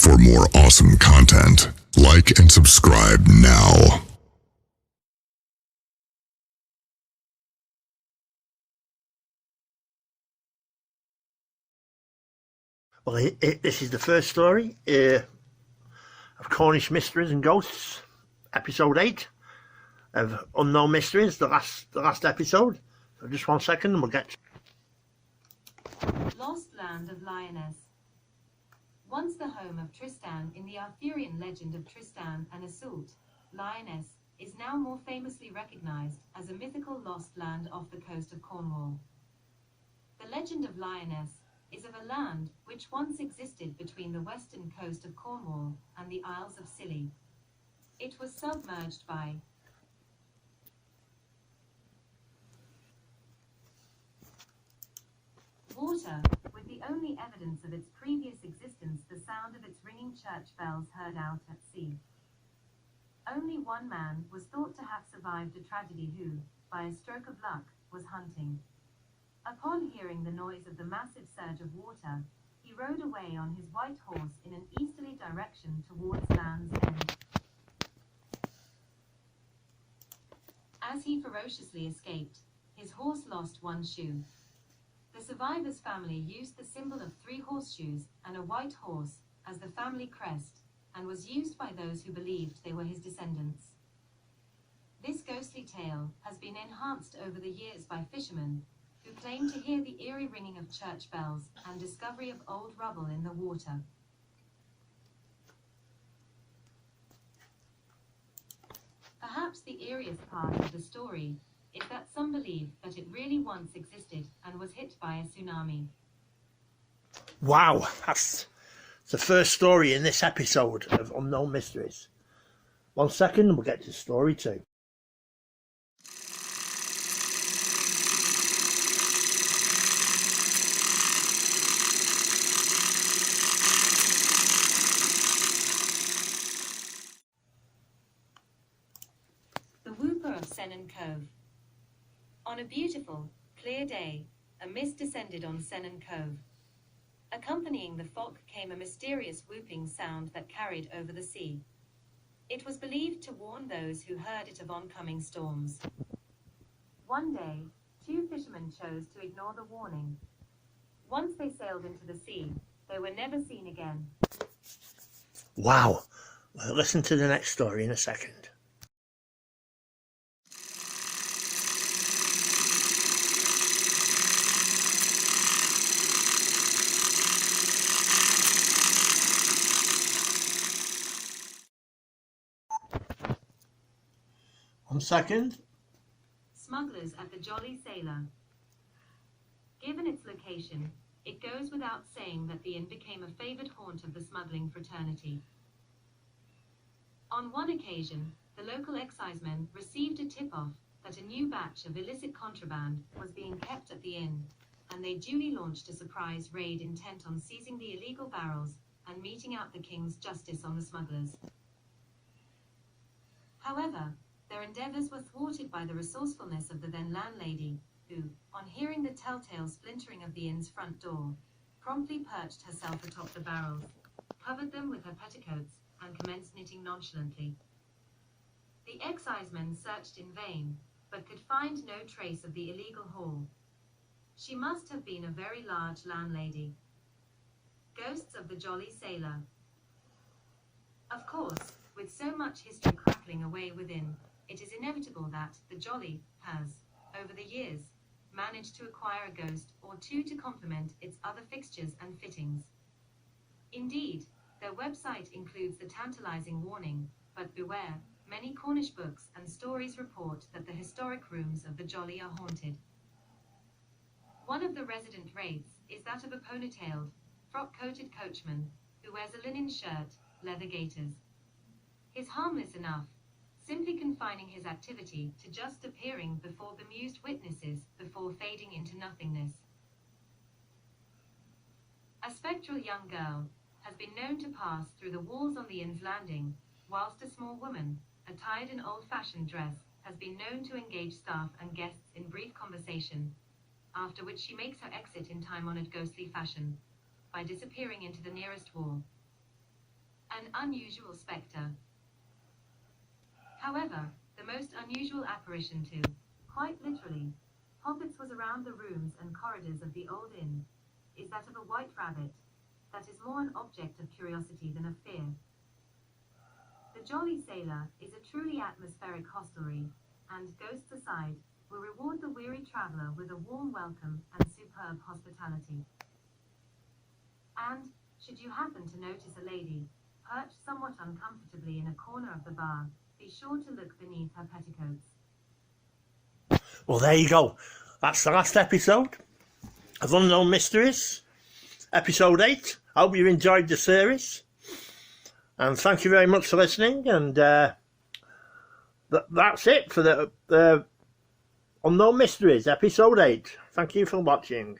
For more awesome content, like and subscribe now. Well, this is the first story of Cornish Mysteries and Ghosts, episode 8 of Unknown Mysteries, the last episode. So just 1 second and we'll get Lost Land of Lioness. Once the home of Tristan in the Arthurian legend of Tristan and Isolde, Lioness is now more famously recognized as a mythical lost land off the coast of Cornwall. The legend of Lioness is of a land which once existed between the western coast of Cornwall and the Isles of Scilly. It was submerged by water, with the only evidence of its previous existence the sound of its ringing church bells heard out at sea. Only one man was thought to have survived a tragedy who, by a stroke of luck, was hunting. Upon hearing the noise of the massive surge of water, he rode away on his white horse in an easterly direction towards Land's End. As he ferociously escaped, his horse lost one shoe. The survivor's family used the symbol of 3 horseshoes and a white horse as the family crest, and was used by those who believed they were his descendants. This ghostly tale has been enhanced over the years by fishermen, who claim to hear the eerie ringing of church bells and discovery of old rubble in the water. Perhaps the eeriest part of the story is that some believe that it really once existed and was hit by a tsunami. Wow, that's the first story in this episode of Unknown Mysteries. 1 second and we'll get to story 2. The Whooper of Sennan Cove. On a beautiful, clear day, a mist descended on Sennan Cove. Accompanying the fog came a mysterious whooping sound that carried over the sea. It was believed to warn those who heard it of oncoming storms. One day, 2 fishermen chose to ignore the warning. Once they sailed into the sea, they were never seen again. Wow. Well, listen to the next story in a second. One second. Smugglers at the Jolly Sailor. Given its location, it goes without saying that the inn became a favored haunt of the smuggling fraternity. On one occasion, the local excisemen received a tip-off that a new batch of illicit contraband was being kept at the inn, and they duly launched a surprise raid intent on seizing the illegal barrels and meting out the king's justice on the smugglers. However, their endeavors were thwarted by the resourcefulness of the then landlady, who, on hearing the telltale splintering of the inn's front door, promptly perched herself atop the barrels, covered them with her petticoats, and commenced knitting nonchalantly. The excisemen searched in vain, but could find no trace of the illegal haul. She must have been a very large landlady. Ghosts of the Jolly Sailor. Of course, with so much history crackling away within, it is inevitable that the Jolly has, over the years, managed to acquire a ghost or 2 to complement its other fixtures and fittings. Indeed, their website includes the tantalizing warning, but beware, many Cornish books and stories report that the historic rooms of the Jolly are haunted. One of the resident wraiths is that of a ponytailed, frock-coated coachman who wears a linen shirt, leather gaiters. He's harmless enough, simply confining his activity to just appearing before bemused witnesses before fading into nothingness. A spectral young girl has been known to pass through the walls on the inn's landing, whilst a small woman, attired in old-fashioned dress, has been known to engage staff and guests in brief conversation, after which she makes her exit in time-honored ghostly fashion, by disappearing into the nearest wall. An unusual spectre. However, the most unusual apparition to, quite literally, hobbits was around the rooms and corridors of the old inn, is that of a white rabbit, that is more an object of curiosity than of fear. The Jolly Sailor is a truly atmospheric hostelry, and, ghosts aside, will reward the weary traveller with a warm welcome and superb hospitality. And, should you happen to notice a lady, perched somewhat uncomfortably in a corner of the bar, be sure to look beneath her petticoats. Well, there you go. That's the last episode of Unknown Mysteries, episode 8. I hope you enjoyed the series. And thank you very much for listening. And that's it for the Unknown Mysteries, episode 8. Thank you for watching.